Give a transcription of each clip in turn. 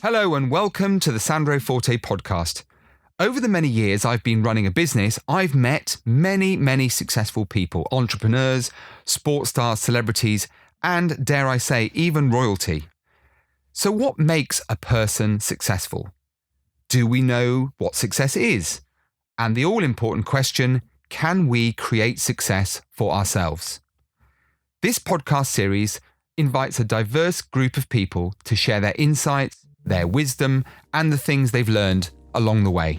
Hello and welcome to the Sandro Forte podcast. Over the many years I've been running a business, I've met many successful people, entrepreneurs, sports stars, celebrities, and dare I say, even royalty. So what makes a person successful? Do we know what success is? And the all-important question, can we create success for ourselves? This podcast series invites a diverse group of people to share their insights, their wisdom, and the things they've learned along the way.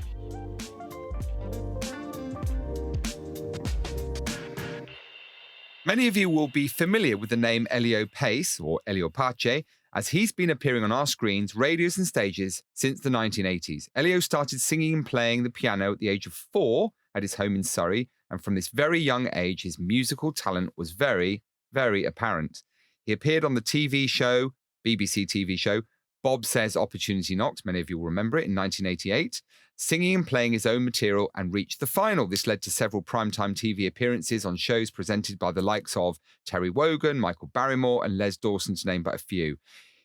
Many of you will be familiar with the name Elio Pace, or Elio Pace, as he's been appearing on our screens, radios and stages since the 1980s. Elio started singing and playing the piano at the age of 4 at his home in Surrey, and from this very young age, his musical talent was very apparent. He appeared on the BBC TV show, Bob Says Opportunity Knocked, many of you will remember it, in 1988, singing and playing his own material and reached the final. This led to several primetime TV appearances on shows presented by the likes of Terry Wogan, Michael Barrymore and Les Dawson, to name but a few.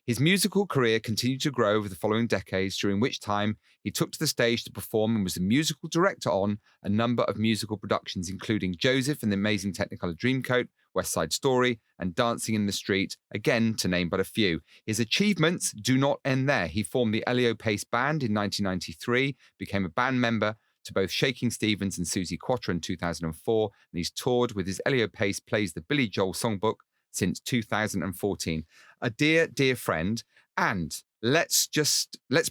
His musical career continued to grow over the following decades, during which time he took to the stage to perform and was the musical director on a number of musical productions, including Joseph and the Amazing Technicolor Dreamcoat, West Side Story, and Dancing in the Street, again to name but a few. His achievements do not end there. He formed the Elio Pace Band in 1993, became a band member to both Shaking Stevens and Susie Quattro in 2004, and he's toured with his Elio Pace Plays the Billy Joel Songbook since 2014. A dear friend, and let's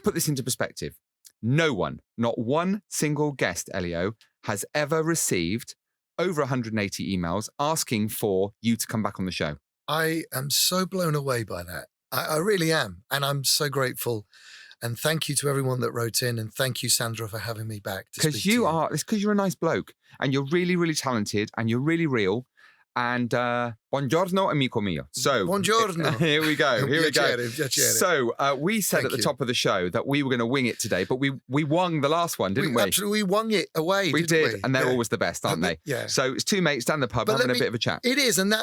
put this into perspective. No one, not one single guest, Elio, has ever received over 180 emails asking for you to come back on the show. I am so blown away by that. I really am. And I'm so grateful. And thank you to everyone that wrote in. And thank you, Sandro, for having me back. Because you're a nice bloke and you're really talented and you're really real. And buongiorno, amico mio. So, buongiorno. Here we go. Piacere. So, we said at the top of the show that we were going to wing it today, but we won the last one, didn't we? Absolutely, we wung it away. We did, and they're always the best, aren't they? Yeah. So it's two mates down the pub having a bit of a chat. It is, and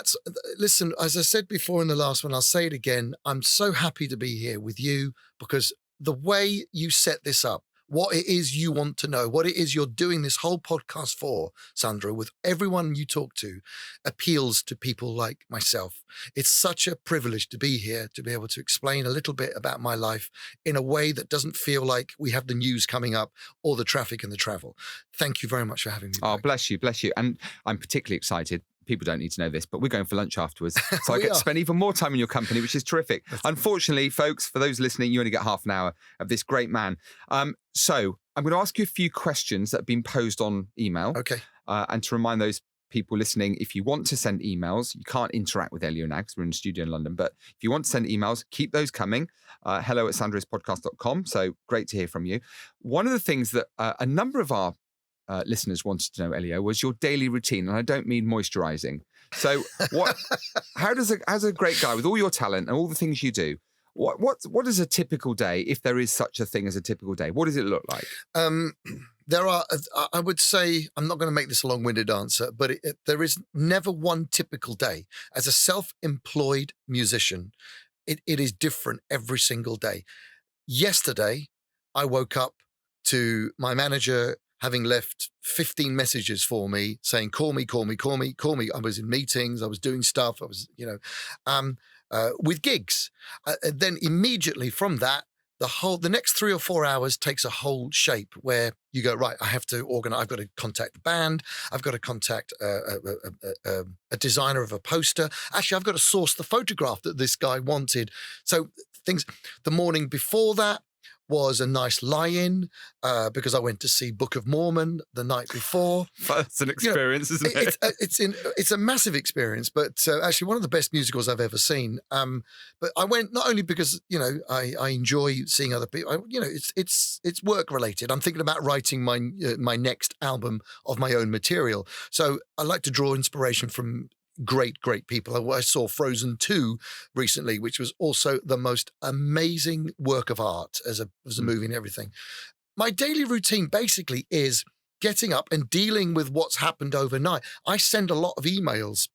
listen, as I said before in the last one, I'll say it again. I'm so happy to be here with you because the way you set this up, what it is you want to know, what it is you're doing this whole podcast for, Sandro, with everyone you talk to, appeals to people like myself. It's such a privilege to be here, to be able to explain a little bit about my life in a way that doesn't feel like we have the news coming up or the traffic and the travel. Thank you very much for having me back. Oh, bless you. And I'm particularly excited. People don't need to know this, but we're going for lunch afterwards. So I get to spend even more time in your company, which is terrific. Unfortunately, folks, for those listening, you only get half an hour of this great man. So I'm going to ask you a few questions that have been posed on email. Okay. And to remind those people listening, if you want to send emails, you can't interact with Elio now because we're in the studio in London. But if you want to send emails, keep those coming. hello@sandrospodcast.com. So great to hear from you. One of the things that a number of our listeners wanted to know, Elio, was your daily routine, and I don't mean moisturising. So, as a great guy with all your talent and all the things you do, what is a typical day, if there is such a thing as a typical day? What does it look like? There are, I would say, I'm not going to make this a long-winded answer, but there is never one typical day. As a self-employed musician, it is different every single day. Yesterday, I woke up to my manager having left 15 messages for me saying, call me. I was in meetings, I was doing stuff, I was, with gigs. Then immediately from that, the next 3 or 4 hours takes a whole shape where you go, right, I have to organize, I've got to contact the band, I've got to contact a designer of a poster. Actually, I've got to source the photograph that this guy wanted. So the morning before that was a nice lie-in because I went to see Book of Mormon the night before. That's an experience, isn't it? It's a massive experience, but actually one of the best musicals I've ever seen. But I went not only because I enjoy seeing other people. It's work related. I'm thinking about writing my next album of my own material, so I like to draw inspiration from great people. I saw Frozen 2 recently, which was also the most amazing work of art as a movie and everything. My daily routine basically is getting up and dealing with what's happened overnight. I send a lot of emails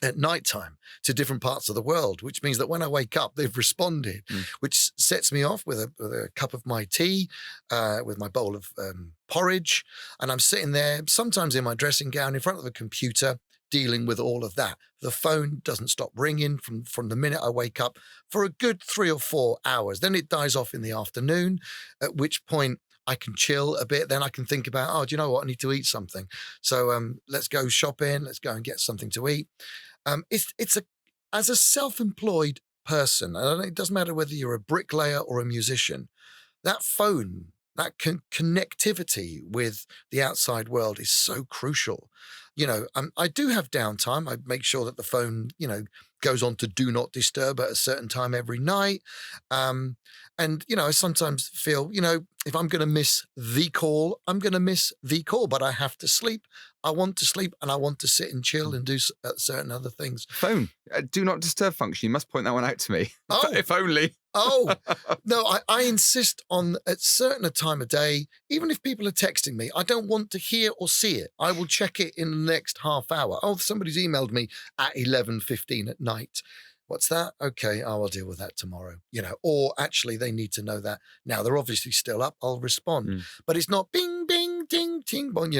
at night time to different parts of the world, which means that when I wake up, they've responded, which sets me off with a cup of my tea, with my bowl of porridge. And I'm sitting there, sometimes in my dressing gown, in front of the computer, dealing with all of that. The phone doesn't stop ringing from the minute I wake up for a good 3 or 4 hours. Then it dies off in the afternoon, at which point I can chill a bit. Then I can think about, oh, do you know what? I need to eat something. So let's go shopping. Let's go and get something to eat. As a self-employed person, and it doesn't matter whether you're a bricklayer or a musician, that phone, that connectivity with the outside world is so crucial. I do have downtime. I make sure that the phone, goes on to do not disturb at a certain time every night. I sometimes feel, if I'm going to miss the call, I'm going to miss the call, but I have to sleep. I want to sleep and I want to sit and chill and do certain other things. Phone, do not disturb function. You must point that one out to me. Oh. If only. Oh, no, I insist on a certain time of day, even if people are texting me, I don't want to hear or see it. I will check it in the next half hour. Oh, somebody's emailed me at 11:15 at night. What's that? Okay, I'll deal with that tomorrow. Or actually they need to know that now. They're obviously still up. I'll respond. But it's not bing, bing, ding, ting, bong,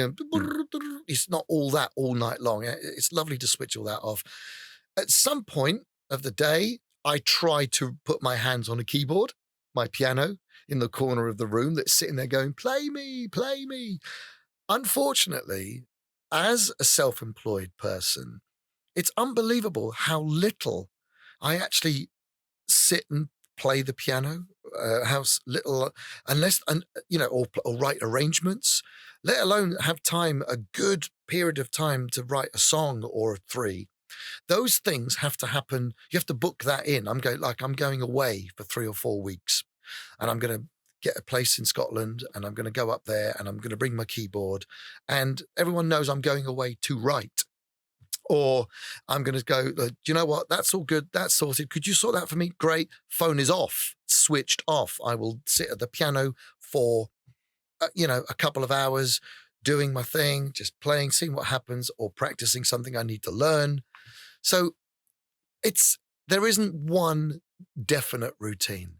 It's not all that all night long. It's lovely to switch all that off. At some point of the day, I try to put my hands on a keyboard, my piano in the corner of the room that's sitting there going, play me, play me. Unfortunately, as a self-employed person, it's unbelievable how little I actually sit and play the piano, how little, or write arrangements, let alone have time, a good period of time to write a song or 3. Those things have to happen. You have to book that in. I'm going away for 3 or 4 weeks, and I'm going to get a place in Scotland, and I'm going to go up there, and I'm going to bring my keyboard, and everyone knows I'm going away to write. Or I'm going to go, do you know what? That's all good. That's sorted. Could you sort that for me? Great. Phone is off, switched off. I will sit at the piano for, a couple of hours doing my thing, just playing, seeing what happens, or practicing something I need to learn. So there isn't one definite routine.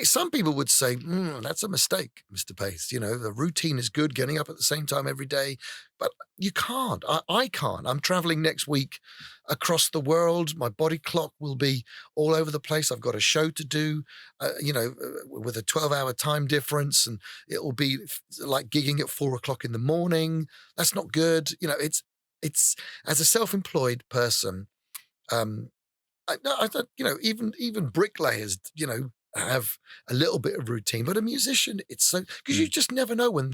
Some people would say, that's a mistake, Mr. Pace. The routine is good, getting up at the same time every day, but you can't. I can't. I'm traveling next week across the world. My body clock will be all over the place. I've got a show to do, with a 12-hour time difference, and it will be like gigging at 4:00 in the morning. That's not good. It's as a self-employed person, even bricklayers, have a little bit of routine, but a musician, it's so, because you just never know when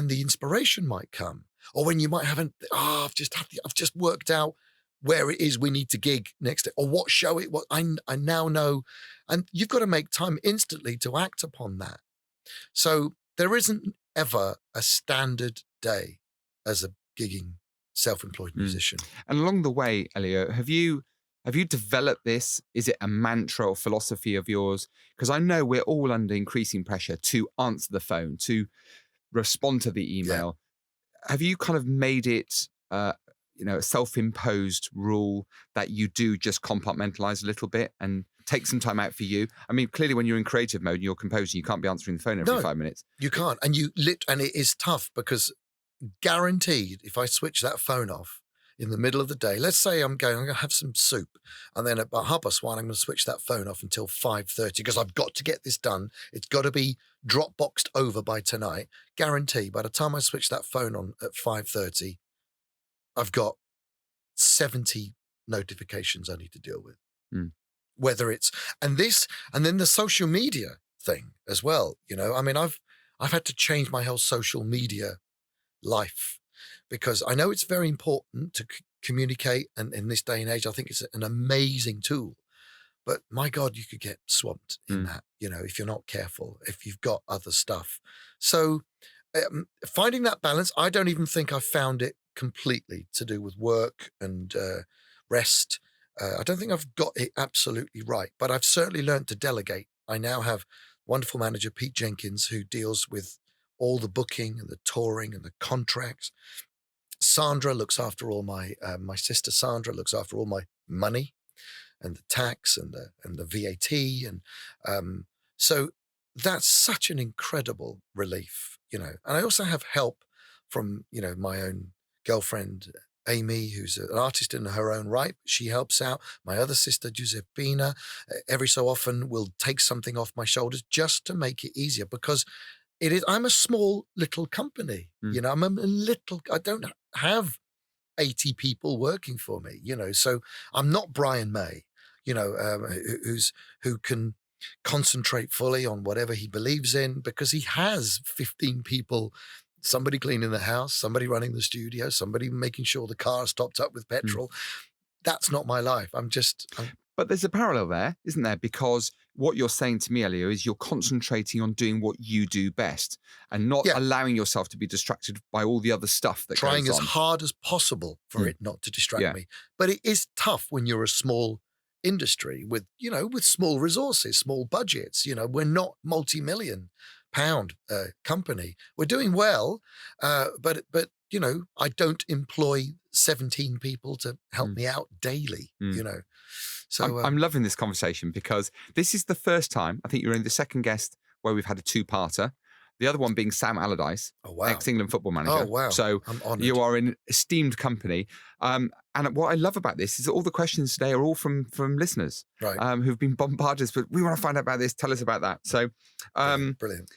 the inspiration might come, or when you might have I've just worked out where it is we need to gig next, or what show I now know, and you've got to make time instantly to act upon that. So there isn't ever a standard day as a gigging self-employed musician. And along the way, Elio, have you developed this? Is it a mantra or philosophy of yours? Because I know we're all under increasing pressure to answer the phone, to respond to the email. Yeah. Have you kind of made it, a self-imposed rule that you do just compartmentalize a little bit and take some time out for you? I mean, clearly when you're in creative mode and you're composing, you can't be answering the phone every 5 minutes. You can't. And and it is tough, because guaranteed, if I switch that phone off in the middle of the day, let's say I'm going to have some soup, and then at about 1:30, I'm going to switch that phone off until 5:30, because I've got to get this done. It's got to be Dropboxed over by tonight. Guarantee, by the time I switch that phone on at 5:30, I've got 70 notifications I need to deal with. Whether it's, and then the social media thing as well. I mean, I've had to change my whole social media life, because I know it's very important to communicate, and in this day and age, I think it's an amazing tool. But my God, you could get swamped in that, if you're not careful, if you've got other stuff. So finding that balance, I don't even think I found it completely to do with work and rest. I don't think I've got it absolutely right, but I've certainly learned to delegate. I now have wonderful manager, Pete Jenkins, who deals with all the booking and the touring and the contracts. Sandra looks after all my sister Sandra looks after all my money and the tax and the VAT. And so that's such an incredible relief, And I also have help from, my own girlfriend, Amy, who's an artist in her own right. She helps out. My other sister, Giuseppina, every so often will take something off my shoulders just to make it easier, because I'm a small little company, I don't have 80 people working for me, so I'm not Brian May, who can concentrate fully on whatever he believes in, because he has 15 people, somebody cleaning the house, somebody running the studio, somebody making sure the car is topped up with petrol. That's not my life. But there's a parallel there, isn't there? Because what you're saying to me, Elio, is you're concentrating on doing what you do best and not allowing yourself to be distracted by all the other stuff that trying goes as on. hard as possible for it not to distract me. But it is tough when you're a small industry with small resources, small budgets. We're not multi-million pound company. We're doing well, but I don't employ 17 people to help me out daily. So I'm loving this conversation, because this is the first time, I think you're only the second guest where we've had a two-parter. The other one being Sam Allardyce, ex-England football manager. Oh, wow. So I'm honoured. you are in esteemed company. And what I love about this is that all the questions today are all from listeners who've been bombarded. But we want to find out about this. Tell us about that. So Brilliant.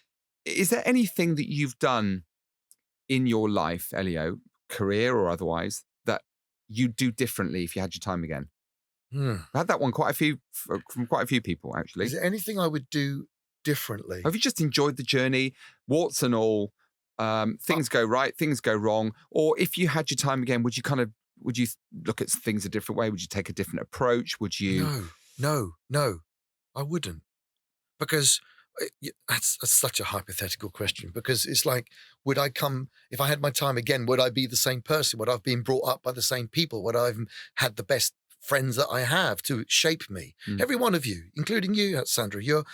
Is there anything that you've done in your life, Elio, career or otherwise, that you'd do differently if you had your time again? I had that one from quite a few people, actually. Is there anything I would do differently? Have you just enjoyed the journey, warts and all? Things go right, things go wrong. Or if you had your time again, would you look at things a different way? Would you take a different approach? Would you? No, I wouldn't. Because that's such a hypothetical question, because it's like, if I had my time again, would I be the same person? Would I have been brought up by the same people? Would I have had the best friends that I have to shape me? Every one of you, including you, Sandra, you're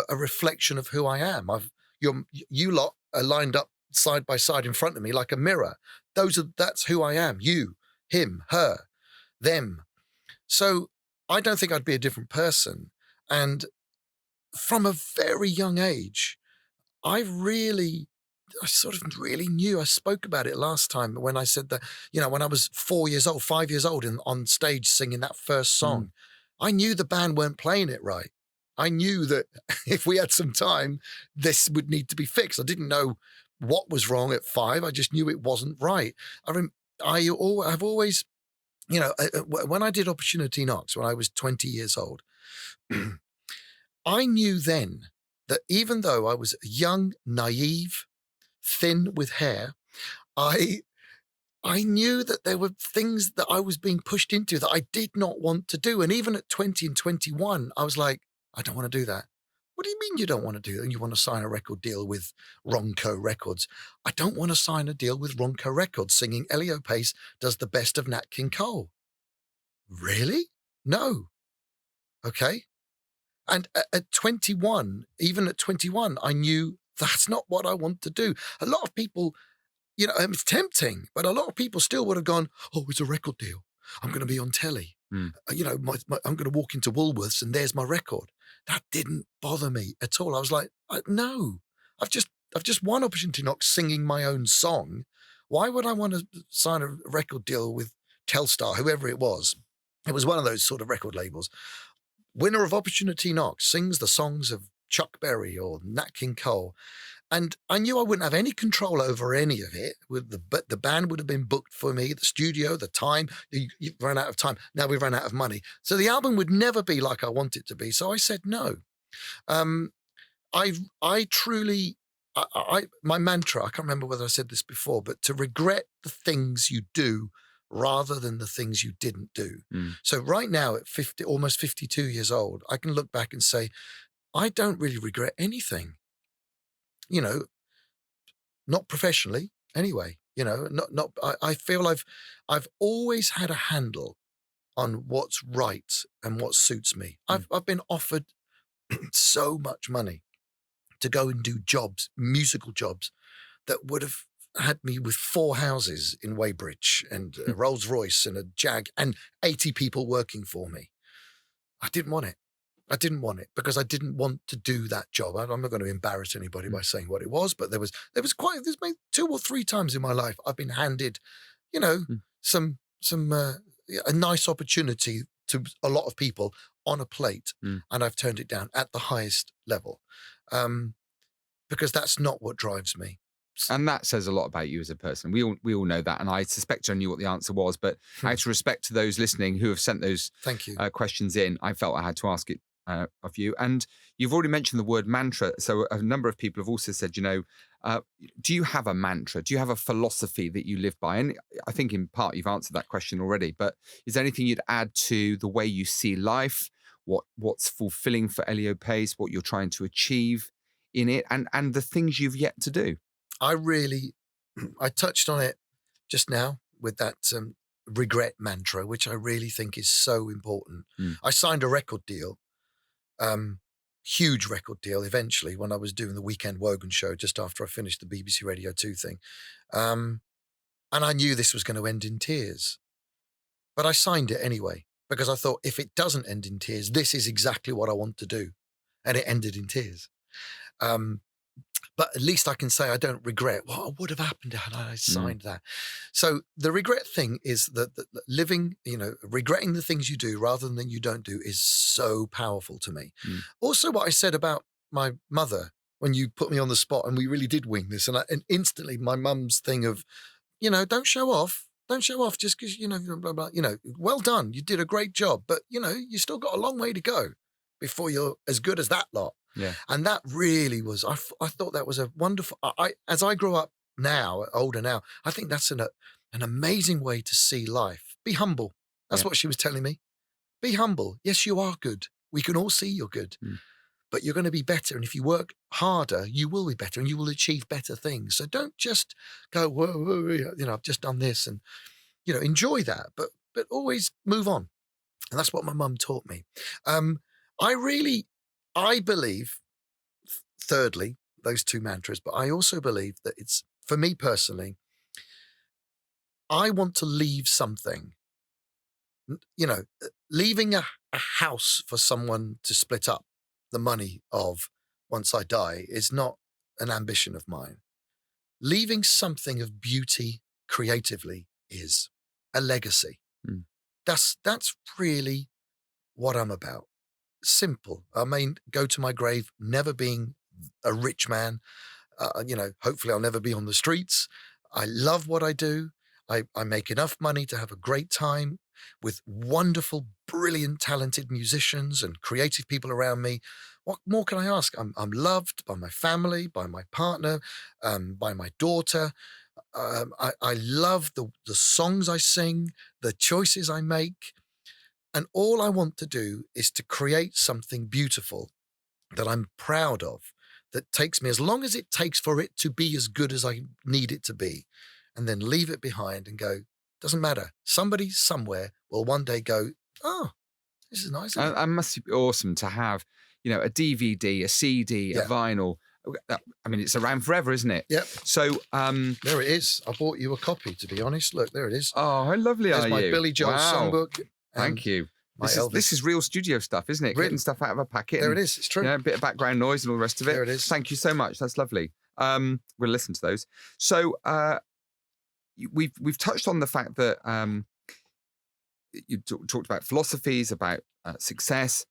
a reflection of who I am. You lot are lined up side by side in front of me like a mirror. That's who I am. You, him, her, them. So I don't think I'd be a different person. And from a very young age, I sort of really knew. I spoke about it last time when I said that, when I was 5 years old on stage singing that first song, I knew the band weren't playing it right. I knew that if we had some time, this would need to be fixed. I didn't know what was wrong at 5. I just knew it wasn't right. I've always, when I did Opportunity Knocks, when I was 20 years old, I knew then that even though I was young, naive, thin with hair, I knew that there were things that I was being pushed into that I did not want to do. And even at 20 and 21, I was like, I don't want to do that. What do you mean you don't want to do that? And you want to sign a record deal with Ronco Records? I don't want to sign a deal with Ronco Records singing Elio Pace does the best of Nat King Cole. Really? No. Okay. And at 21, even at 21, I knew that's not what I want to do. A lot of people, it's tempting, but a lot of people still would have gone, oh, it's a record deal. I'm going to be on telly. I'm going to walk into Woolworths and there's my record. That didn't bother me at all. I was like, no, I've just won Opportunity Knock singing my own song. Why would I want to sign a record deal with Telstar, whoever it was? It was one of those sort of record labels. Winner of Opportunity Knock sings the songs of Chuck Berry or Nat King Cole. And I knew I wouldn't have any control over any of it. But the band would have been booked for me, the studio, the time. You ran out of time. Now we've run out of money. So the album would never be like I want it to be. So I said no. I truly, my mantra, I can't remember whether I said this before, but to regret the things you do rather than the things you didn't do. So right now at almost 52 years old, I can look back and say, I don't really regret anything, not professionally anyway, I feel I've always had a handle on what's right and what suits me. I've been offered so much money to go and do jobs, musical jobs that would have had me with 4 houses in Weybridge and a Rolls Royce and a Jag and 80 people working for me. I didn't want it. I didn't want it because I didn't want to do that job. I'm not going to embarrass anybody by saying what it was, but there's been 2 or 3 times in my life I've been handed, you know, some a nice opportunity to a lot of people on a plate, and I've turned it down at the highest level, because that's not what drives me. And that says a lot about you as a person. We all know that, and I suspect I knew what the answer was. But out of respect to those listening who have sent those Thank you. questions in, I felt I had to ask it of you. And you've already mentioned the word mantra. So a number of people have also said, do you have a mantra? Do you have a philosophy that you live by? And I think in part you've answered that question already. But is there anything you'd add to the way you see life? What's fulfilling for Elio Pace? What you're trying to achieve in it, and the things you've yet to do? I touched on it just now with that regret mantra, which I really think is so important. I signed a record deal, huge record deal eventually when I was doing the Weekend Wogan show just after I finished the BBC Radio 2 thing. And I knew this was going to end in tears. But I signed it anyway because I thought if it doesn't end in tears, this is exactly what I want to do. And it ended in tears. But at least I can say I don't regret what would have happened had I signed that. So the regret thing is that living, regretting the things you do rather than you don't do is so powerful to me. Also, what I said about my mother when you put me on the spot, and we really did wing this, and instantly my mum's thing of, don't show off. Don't show off just because, blah, blah, well done. You did a great job, but, you still got a long way to go before you're as good as that lot. Yeah. And that really was, I thought that was a wonderful, as I grow up now, older now, I think that's an amazing way to see life. Be humble. That's what she was telling me. Be humble. Yes, you are good. We can all see you're good, but you're going to be better. And if you work harder, you will be better and you will achieve better things. So don't just go, whoa, I've just done this, and, enjoy that, but always move on. And that's what my mum taught me. I believe, thirdly, those 2 mantras, but I also believe that it's, for me personally, I want to leave something. Leaving a house for someone to split up the money of once I die is not an ambition of mine. Leaving something of beauty creatively is a legacy. That's really what I'm about. Simple. I mean, go to my grave never being a rich man. Hopefully I'll never be on the streets. I love what I do. I make enough money to have a great time with wonderful, brilliant, talented musicians and creative people around me. What more can I ask? I'm loved by my family, by my partner, by my daughter. I love the songs I sing, the choices I make. And all I want to do is to create something beautiful that I'm proud of, that takes me as long as it takes for it to be as good as I need it to be, and then leave it behind and go, doesn't matter. Somebody somewhere will one day go, oh, this is nice. It must be awesome to have, a DVD, a CD, a vinyl. I mean, it's around forever, isn't it? Yep. So there it is. I bought you a copy, to be honest. Look, there it is. Oh, how lovely There's are my you? Billy Joel songbook. Thank you. This is real studio stuff, isn't it? Really? Getting stuff out of a packet. There it is. It's true. A bit of background noise and all the rest of it. There it is. Thank you so much. That's lovely. We'll listen to those. So we've touched on the fact that you talked about philosophies, about success.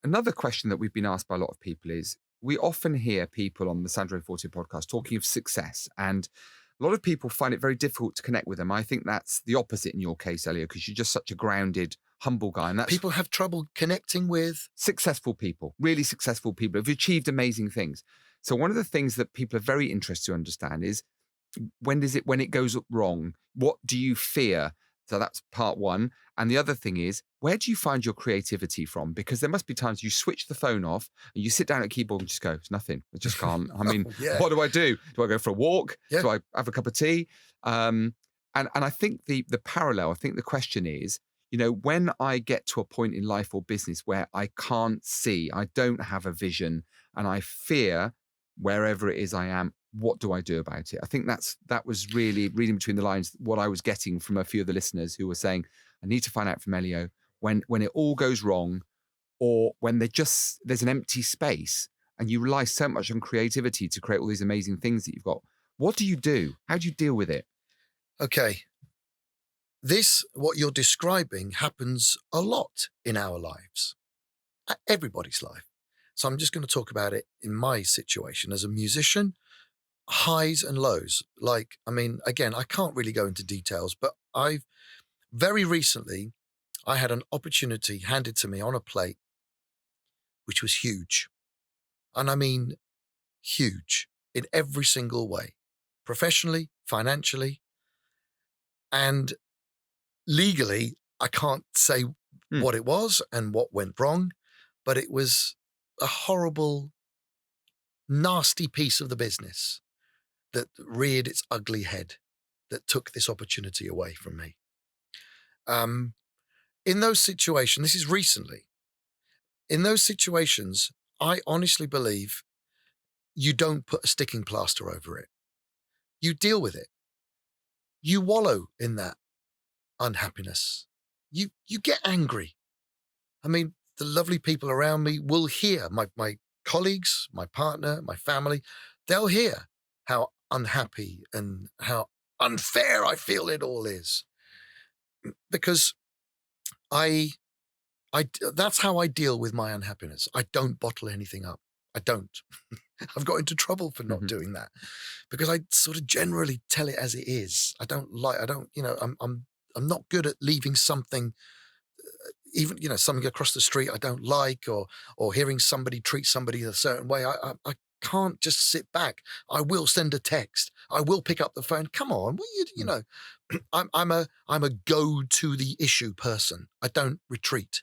Another question that we've been asked by a lot of people is, we often hear people on the Sandro Forte podcast talking of success, and a lot of people find it very difficult to connect with them. I think that's the opposite in your case, Elio, because you're just such a grounded, humble guy. And people have trouble connecting with successful people, really successful people who've achieved amazing things. So one of the things that people are very interested to understand is, when it goes wrong, what do you fear? So that's part one. And the other thing is, where do you find your creativity from? Because there must be times you switch the phone off and you sit down at a keyboard and just go, it's nothing. I just can't. I mean, What do I do? Do I go for a walk? Yeah. Do I have a cup of tea? And I think the parallel, I think the question is, when I get to a point in life or business where I can't see, I don't have a vision, and I fear wherever it is I am, what do I do about it? I think that was really reading between the lines what I was getting from a few of the listeners who were saying, I need to find out from Elio when it all goes wrong, or when there's an empty space and you rely so much on creativity to create all these amazing things that you've got. What do you do? How do you deal with it? Okay. What you're describing happens a lot in our lives, everybody's life. So I'm just going to talk about it in my situation as a musician, highs and lows. Like, I mean, again, I can't really go into details, but very recently, I had an opportunity handed to me on a plate, which was huge. And I mean, huge in every single way, professionally, financially, and legally. I can't say what it was and what went wrong, but it was a horrible, nasty piece of the business that reared its ugly head, that took this opportunity away from me. In those situations, this is recently, in those situations, I honestly believe you don't put a sticking plaster over it. You deal with it. You wallow in that unhappiness. You get angry. I mean, the lovely people around me will hear, my colleagues, my partner, my family, they'll hear how unhappy and how unfair I feel it all is. Because that's how I deal with my unhappiness. I don't bottle anything up. I don't. I've got into trouble for not doing that, because I sort of generally tell it as it is. I'm not good at leaving something, even, something across the street I don't like, or hearing somebody treat somebody a certain way. I can't just sit back. I will send a text. I will pick up the phone. Come on, I'm a go to the issue person. I don't retreat.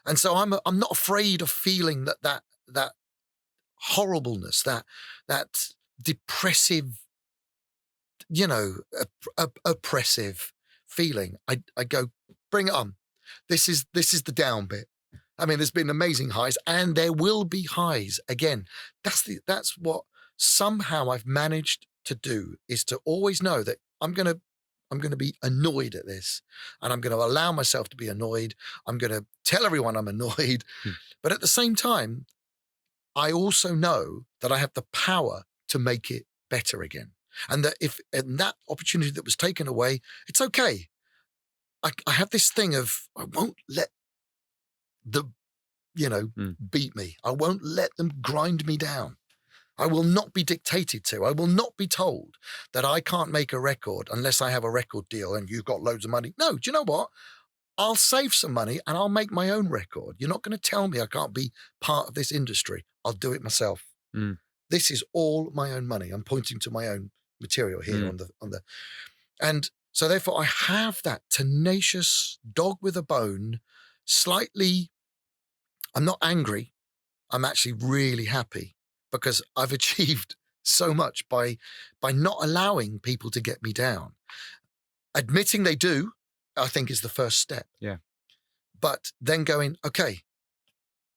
And so I'm not afraid of feeling that horribleness, that depressive, oppressive feeling. I go, bring it on. This is the down bit. I mean, there's been amazing highs, and there will be highs again. That's what somehow I've managed to do, is to always know that I'm going to be annoyed at this, and I'm going to allow myself to be annoyed. I'm going to tell everyone I'm annoyed. But at the same time, I also know that I have the power to make it better again. And that if that opportunity that was taken away, it's okay. I have this thing of, I won't let them, beat me. I won't let them grind me down. I will not be dictated to. I will not be told that I can't make a record unless I have a record deal and you've got loads of money. No, do you know what? I'll save some money and I'll make my own record. You're not going to tell me I can't be part of this industry. I'll do it myself. This is all my own money. I'm pointing to my own material here on the, and so therefore I have that tenacious dog with a bone, slightly, I'm not angry. I'm actually really happy, because I've achieved so much by not allowing people to get me down. Admitting they do, I think, is the first step. Yeah. But then going, okay,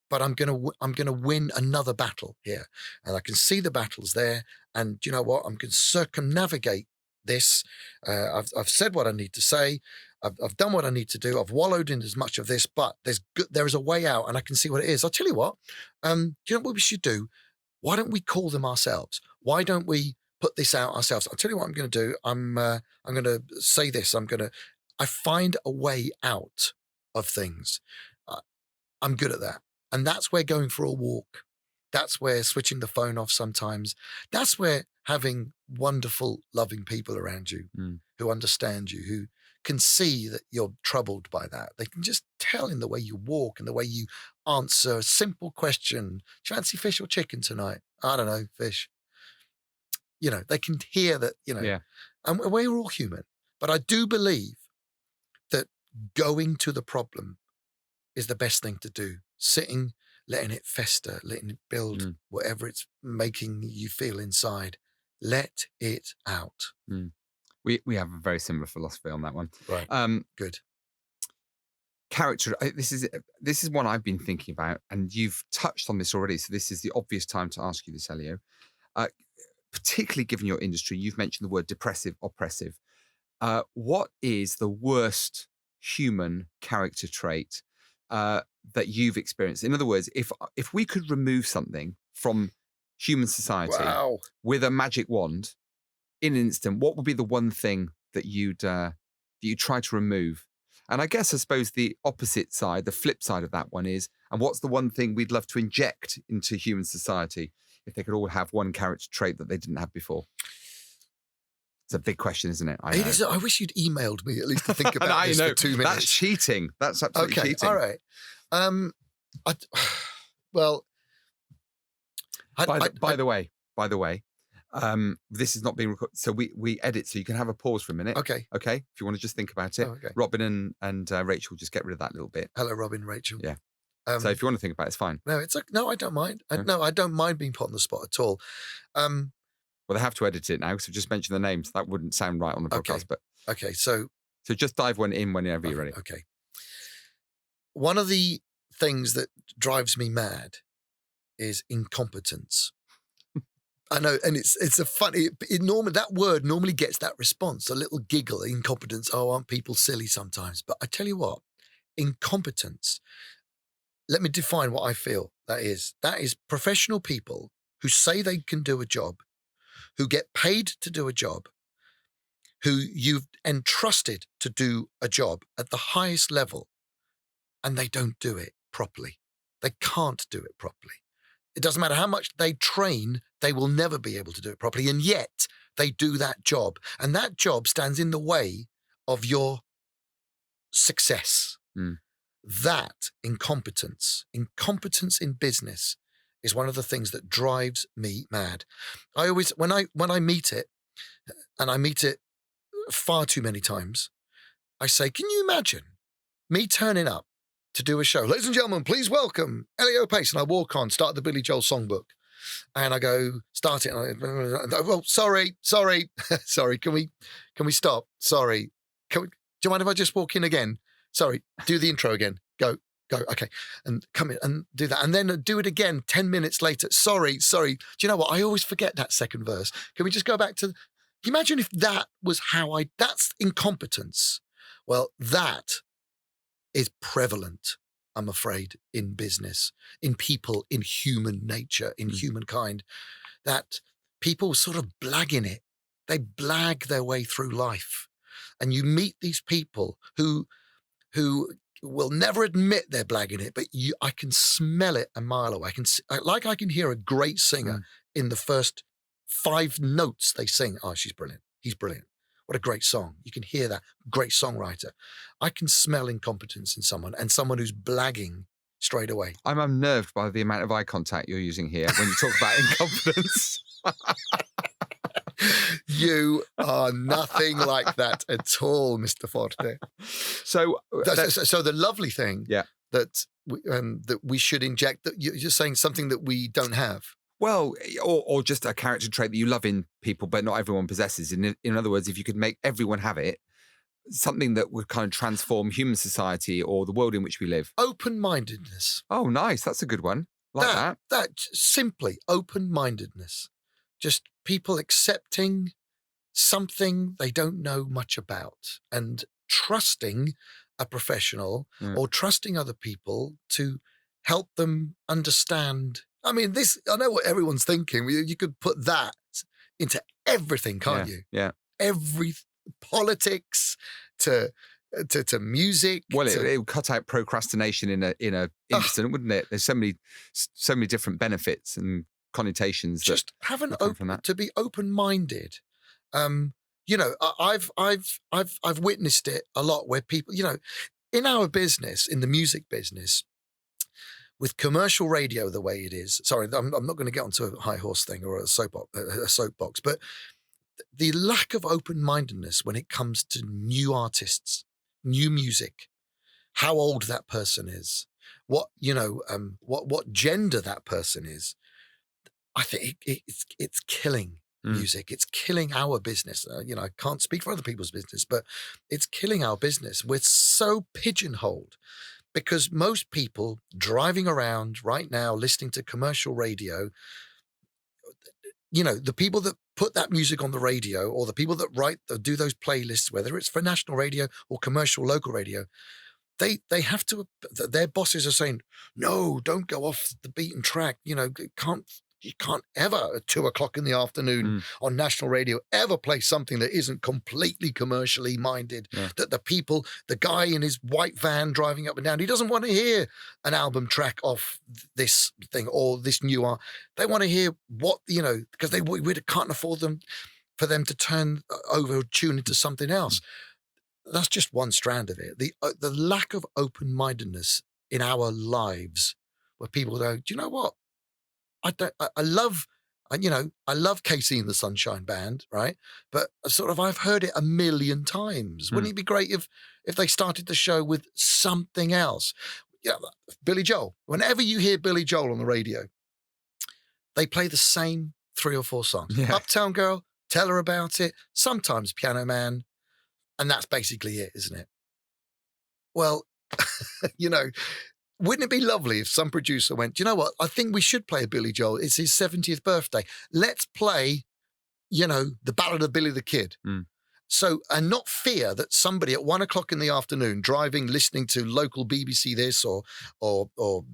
but I'm gonna win another battle here, and I can see the battles there. And you know what? I'm going to circumnavigate this. I've said what I need to say. I've done what I need to do. I've wallowed in as much of this, but there is a way out, and I can see what it is. I'll tell you what. Do you know what we should do? Why don't we call them ourselves? Why don't we put this out ourselves? I'll tell you what I'm going to do. I'm going to say this. I find a way out of things. I'm good at that. And that's where going for a walk, that's where switching the phone off sometimes, that's where having wonderful, loving people around you who understand you, who can see that you're troubled by that. They can just tell in the way you walk and the way you answer a simple question. Do you fancy fish or chicken tonight? I don't know, fish. They can hear that, and we're all human. But I do believe that going to the problem is the best thing to do. Sitting, letting it fester, letting it build, whatever it's making you feel inside. Let it out. We have a very similar philosophy on that one. Right. Good. Character. This is one I've been thinking about, and you've touched on this already. So this is the obvious time to ask you this, Elio. particularly given your industry, you've mentioned the word depressive, oppressive. What is the worst human character trait that you've experienced? In other words, if we could remove something from human society Wow. with a magic wand in an instant, what would be the one thing that you'd try to remove? And I suppose the opposite side, the flip side of that one is, and what's the one thing we'd love to inject into human society if they could all have one character trait that they didn't have before? It's a big question, isn't it? I know. It is. I wish you'd emailed me at least to think about this for 2 minutes. That's cheating. That's absolutely Okay, cheating. all right. Well, By the way, this is not being recorded, so we edit, so you can have a pause for a minute. Okay. If you want to just think about it. Oh, okay. Robin and Rachel, just get rid of that little bit. Hello, Robin, Rachel. Yeah. So if you want to think about it, it's fine. No, it's like, no, I don't mind. Yeah. No, I don't mind being put on the spot at all. Well, they have to edit it now, so just mention the names. That wouldn't sound right on the podcast, but Okay, so just dive one in whenever you're ready. Okay. One of the things that drives me mad is incompetence. I know, and it's a funny. That word normally gets that response, a little giggle. Incompetence. Oh, aren't people silly sometimes? But I tell you what, incompetence. Let me define what I feel that is. That is professional people who say they can do a job, who get paid to do a job, who you've entrusted to do a job at the highest level, and they don't do it properly. They can't do it properly. It doesn't matter how much they train, they will never be able to do it properly. And yet they do that job. And that job stands in the way of your success. That incompetence in business is one of the things that drives me mad. I always, when I meet it, and I meet it far too many times, I say, can you imagine me turning up to do a show? Ladies and gentlemen, please welcome Elio Pace. And I walk on, start the Billy Joel songbook. And I go, start it. And well, sorry. Sorry. Can we stop? Sorry. Do you mind if I just walk in again? Sorry. Do the intro again. Go. Okay. And come in and do that. And then do it again 10 minutes later. Sorry. Do you know what? I always forget that second verse. Can we just go back to, imagine if that was that's incompetence. Well, that is prevalent, I'm afraid, in business, in people, in human nature, in humankind, that people sort of blag in it. They blag their way through life. And you meet these people who will never admit they're blagging it, but I can smell it a mile away. I can hear a great singer in the first 5 notes they sing. Oh, she's brilliant. He's brilliant. What a great song. You can hear that. Great songwriter. I can smell incompetence in someone, and someone who's blagging straight away. I'm unnerved by the amount of eye contact you're using here when you talk about incompetence. You are nothing like that at all, Mr. Forte. So the lovely thing that we should inject, that you're saying something that we don't have. Well, or just a character trait that you love in people, but not everyone possesses. In other words, if you could make everyone have it, something that would kind of transform human society or the world in which we live. Open-mindedness. Oh, nice. That's a good one. That. That simply open-mindedness. Just people accepting something they don't know much about and trusting a professional or trusting other people to help them understand. I mean, I know what everyone's thinking. You could put that into everything, can't you? Yeah. Every politics to music. Well, it would cut out procrastination in a instant, wouldn't it? There's so many different benefits and connotations. Just to be open-minded. You know, I've witnessed it a lot where people, you know, in our business, in the music business, with commercial radio the way it is. Sorry, I'm not going to get onto a high horse thing or a soapbox, but the lack of open-mindedness when it comes to new artists, new music, how old that person is, what gender that person is. I think it's killing music. It's killing our business. I can't speak for other people's business, but it's killing our business. We're so pigeonholed because most people driving around right now listening to commercial radio, the people that put that music on the radio, or the people that do those playlists, whether it's for national radio or commercial local radio, they have to, their bosses are saying, no, don't go off the beaten track. You can't ever at 2:00 in the afternoon on national radio ever play something that isn't completely commercially minded. Yeah. That the guy in his white van driving up and down, he doesn't want to hear an album track off this thing or this new art. They want to hear what, because we can't afford for them to turn over, tune into something else. That's just one strand of it. The lack of open-mindedness in our lives, where people go, do you know what? I love Casey and the Sunshine Band, right? But I've heard it a million times. Wouldn't it be great if they started the show with something else? Yeah, Billy Joel. Whenever you hear Billy Joel on the radio, they play the same 3 or 4 songs. Yeah. Uptown Girl, Tell Her About It, sometimes Piano Man, and that's basically it, isn't it? Well, wouldn't it be lovely if some producer went, do you know what? I think we should play a Billy Joel. It's his 70th birthday. Let's play, the Ballad of Billy the Kid. So, and not fear that somebody at 1:00 in the afternoon driving, listening to local BBC this or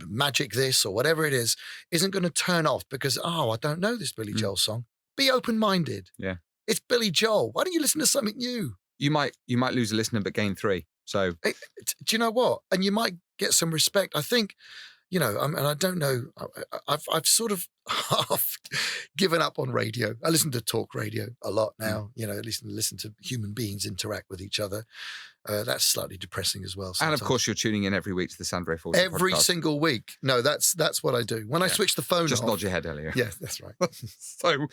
Magic this or whatever it is, isn't going to turn off because, I don't know this Billy Joel song. Be open-minded. Yeah. It's Billy Joel. Why don't you listen to something new? You might lose a listener but gain 3. So do you know what? And you might get some respect. I think, and I don't know, I've sort of half given up on radio. I listen to talk radio a lot now, listen to human beings interact with each other. That's slightly depressing as well sometimes. And of course you're tuning in every week to the Sandro Forte Every podcast. single week. No, that's what I do. When I switch the phone Just off. nod your head, Elio. Yeah, that's right. So,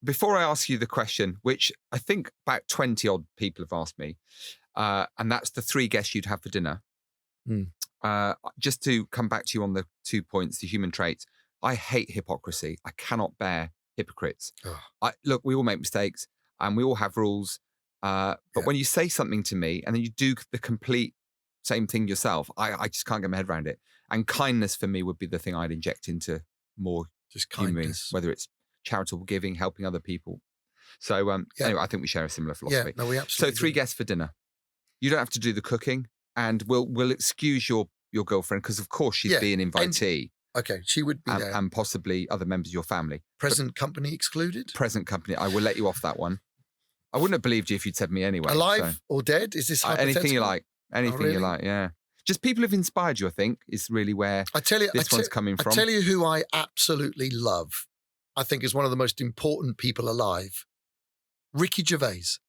before I ask you the question, which I think about 20 odd people have asked me, and that's the 3 guests you'd have for dinner. Just to come back to you on the 2 points, the human traits, I hate hypocrisy. I cannot bear hypocrites. Look, we all make mistakes and we all have rules. But when you say something to me and then you do the complete same thing yourself, I just can't get my head around it. And kindness for me would be the thing I'd inject into more just human kindness, beings, whether it's charitable giving, helping other people. So anyway, I think we share a similar philosophy. Yeah, no, we absolutely So 3 guests for dinner. You don't have to do the cooking, and we'll excuse your girlfriend because of course she's being invitee. Okay, she would be there. And possibly other members of your family. Present company excluded? Present company. I will let you off that one. I wouldn't have believed you if you'd said me anyway. Alive or dead? Is this hypothetical? Anything you like. Anything really? You like, yeah. Just people who've inspired you, I think, is really where this one's coming from. I tell you who I absolutely love. I think is one of the most important people alive. Ricky Gervais.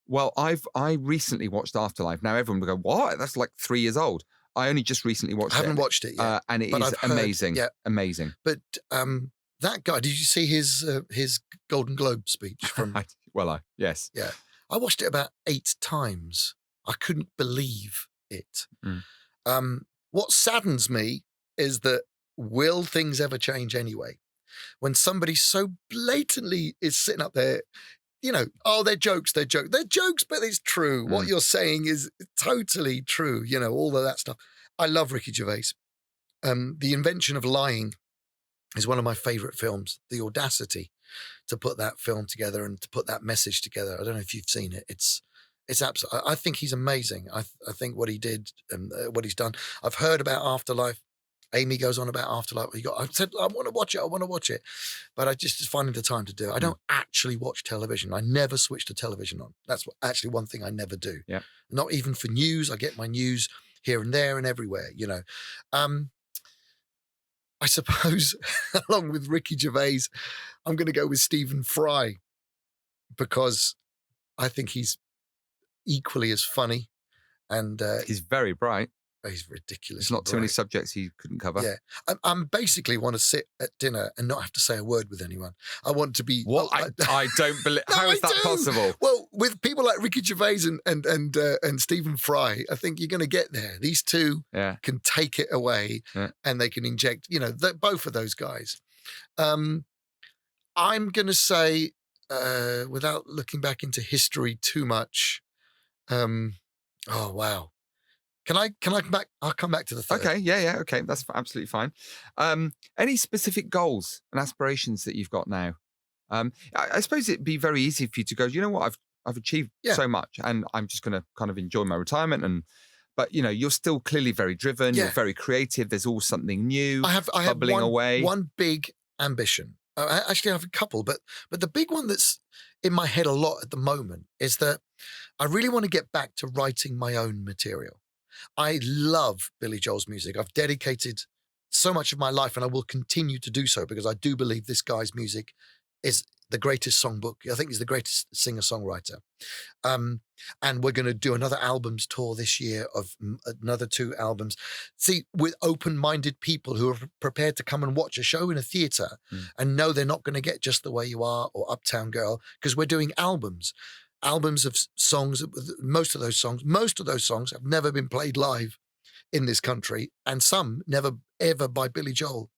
Well, I recently watched Afterlife. Now everyone will go, what? That's like 3 years old. I only just recently watched it. I haven't watched it yet. And it is amazing. Amazing. But that guy, did you see his Golden Globe speech from? Yes. Yeah. I watched it about 8 times. I couldn't believe it. What saddens me is that will things ever change anyway? When somebody so blatantly is sitting up there, they're jokes, they're jokes, but it's true. What you're saying is totally true, all of that stuff. I love Ricky Gervais. The Invention of Lying is one of my favorite films. The audacity to put that film together and to put that message together. I don't know if you've seen it. It's absolutely, I think he's amazing. I think what he did and what he's done. I've heard about Afterlife. Amy goes on about Afterlife. I said, I want to watch it. But I just finding the time to do it. I don't actually watch television. I never switch the television on. That's actually one thing I never do. Yeah. Not even for news. I get my news here and there and everywhere, I suppose, along with Ricky Gervais, I'm going to go with Stephen Fry because I think he's equally as funny. And he's very bright. He's ridiculous. There's not too many subjects he couldn't cover. Yeah. I'm basically want to sit at dinner and not have to say a word with anyone. I want to be... What? I don't believe... No, how is that possible? Well, with people like Ricky Gervais and Stephen Fry, I think you're going to get there. These two can take it away and they can inject, both of those guys. I'm going to say, without looking back into history too much, oh, wow. Can I come back? I'll come back to the third. Okay, yeah, okay, that's absolutely fine. Any specific goals and aspirations that you've got now? I suppose it'd be very easy for you to go, you know what, I've achieved Yeah. so much, and I'm just going to kind of enjoy my retirement. But you're still clearly very driven. Yeah. You're very creative. There's always something new. I have bubbling away. one big ambition. I actually have a couple, but the big one that's in my head a lot at the moment is that I really want to get back to writing my own material. I love Billy Joel's music. I've dedicated so much of my life, and I will continue to do so because I do believe this guy's music is the greatest songbook. I think he's the greatest singer-songwriter. And we're going to do another albums tour this year of another 2 albums. See, with open-minded people who are prepared to come and watch a show in a theatre and know they're not going to get Just the Way You Are or Uptown Girl, because we're doing albums of songs. Most of those songs have never been played live in this country, and some never ever by Billy Joel.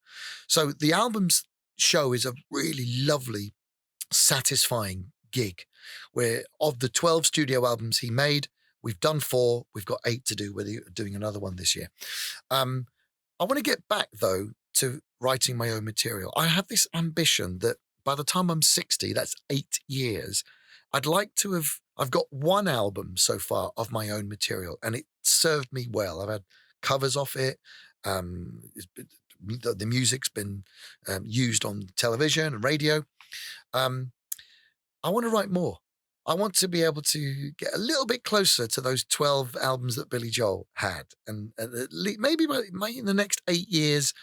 So the albums show is a really lovely, satisfying gig where of the 12 studio albums he made, we've done 4, we've got 8 to do. We're doing another one this year. I want to get back though to writing my own material. I have this ambition that by the time I'm 60, that's 8 years, I'd like to have, I've got 1 album so far of my own material, and it served me well. I've had covers off it. The music's been used on television and radio. I want to write more. I want to be able to get a little bit closer to those 12 albums that Billy Joel had. And maybe in the next 8 years,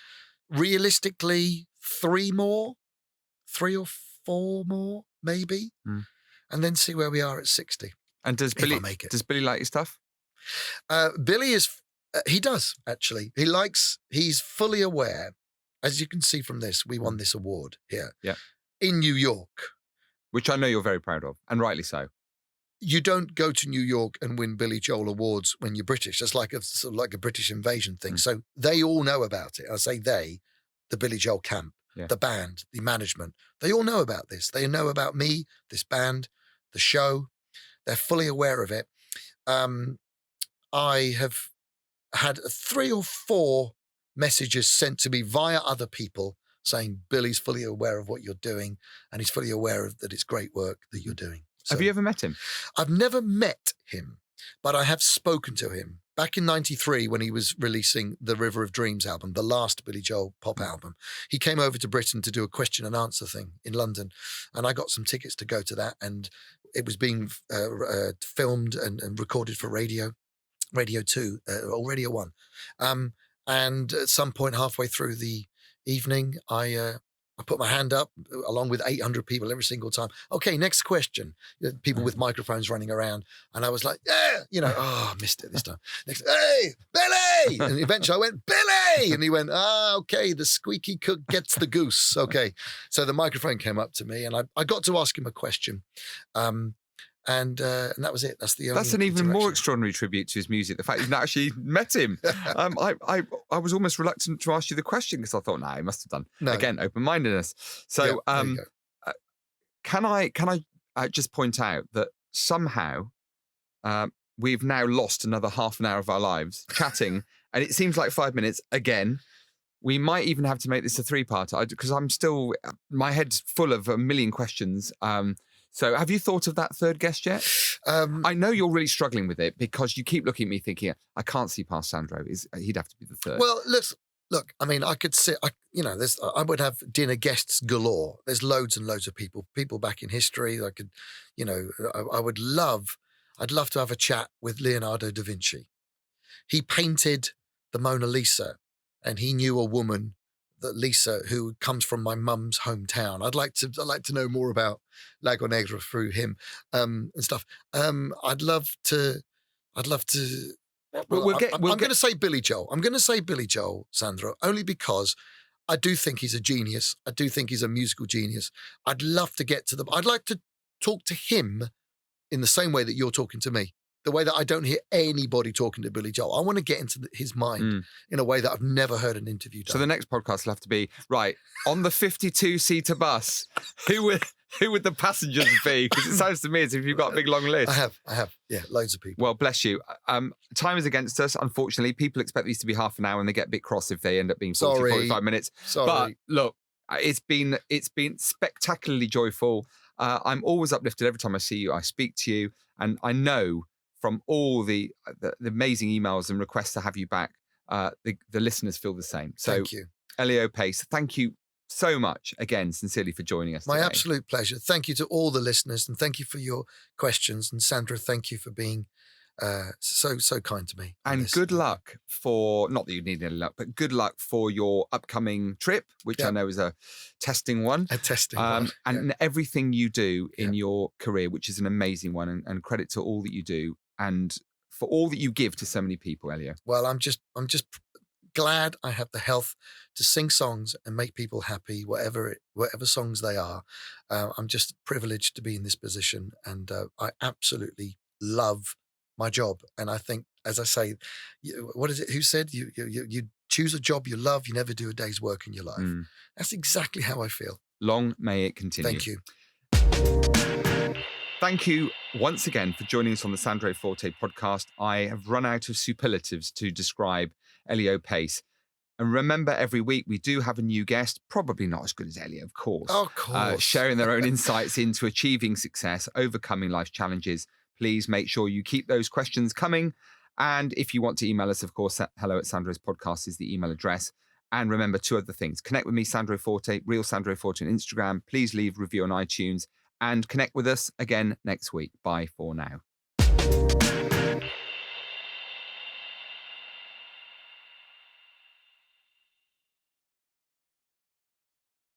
realistically, 3 or 4 more, maybe. And then see where we are at 60. And does Billy like your stuff? Billy he does, actually. He's fully aware. As you can see from this, we won this award here in New York. Which I know you're very proud of, and rightly so. You don't go to New York and win Billy Joel awards when you're British. It's like a British invasion thing. So they all know about it. I say they, the Billy Joel camp, the band, the management. They all know about this. They know about me, this band, the show. They're fully aware of it. I have had 3 or 4 messages sent to me via other people saying Billy's fully aware of what you're doing and he's fully aware of that it's great work that you're doing. So, have you ever met him? I've never met him, but I have spoken to him. Back in 93 when he was releasing the River of Dreams album, the last Billy Joel pop album, he came over to Britain to do a question and answer thing in London, and I got some tickets to go to that, and it was being filmed and recorded for Radio 2 or Radio 1. And at some point halfway through the evening, I put my hand up along with 800 people every single time. Okay, next question. People with microphones running around. And I was like, I missed it this time. Next, hey, Billy! And eventually I went, Billy! And he went, okay, the squeaky cook gets the goose. Okay. So the microphone came up to me and I got to ask him a question. And that was it. That's the only. That's an even more extraordinary tribute to his music. The fact you've not actually met him. I was almost reluctant to ask you the question because I thought, he must have done. No. Again, open-mindedness. So, can I just point out that somehow we've now lost another half an hour of our lives chatting, and it seems like 5 minutes again. We might even have to make this a 3-parter because I'm still, my head's full of a million questions. So have you thought of that third guest yet? I know you're really struggling with it because you keep looking at me thinking, I can't see past Sandro. He'd have to be the third. Well, look, I mean, I could sit, I would have dinner guests galore. There's loads and loads of people back in history. I could, I'd love to have a chat with Leonardo da Vinci. He painted the Mona Lisa and he knew a woman, that Lisa, who comes from my mum's hometown. I'd like to know more about Lago Negro through him and stuff. I'd love to. I'm going to say Billy Joel. I'm going to say Billy Joel, Sandro, only because I do think he's a genius. I do think he's a musical genius. I'd love to get to I'd like to talk to him in the same way that you're talking to me. The way that I don't hear anybody talking to Billy Joel. I want to get into his mind in a way that I've never heard an interview done. So the next podcast will have to be, right, on the 52-seater bus, Who would the passengers be? Because it sounds to me as if you've got a big long list. I have. Yeah, loads of people. Well, bless you. Time is against us, unfortunately. People expect these to be half an hour and they get a bit cross if they end up being 45 minutes. Sorry. But look, it's been spectacularly joyful. I'm always uplifted every time I see you, I speak to you, and I know from all the amazing emails and requests to have you back, the listeners feel the same. So, thank you. Elio Pace, thank you so much again, sincerely, for joining us My today. absolute pleasure. Thank you to all the listeners, and thank you for your questions. And Sandra, thank you for being so kind to me. And good luck for, not that you need any luck, but good luck for your upcoming trip, which I know is a testing one. A testing one. And everything you do in your career, which is an amazing one, and credit to all that you do and for all that you give to so many people, Elio. Well, I'm just glad I have the health to sing songs and make people happy, whatever songs they are. I'm just privileged to be in this position, and I absolutely love my job. And I think, as I say, what is it? Who said you choose a job you love, you never do a day's work in your life? That's exactly how I feel. Long may it continue. Thank you. Thank you once again for joining us on the Sandro Forte podcast. I have run out of superlatives to describe Elio Pace. And remember, every week we do have a new guest, probably not as good as Elio, of course. Of course. Sharing their own insights into achieving success, overcoming life's challenges. Please make sure you keep those questions coming. And if you want to email us, of course, hello@sandrospodcast is the email address. And remember 2 other things. Connect with me, Sandro Forte, Real Sandro Forte on Instagram. Please leave a review on iTunes and connect with us again next week. Bye for now.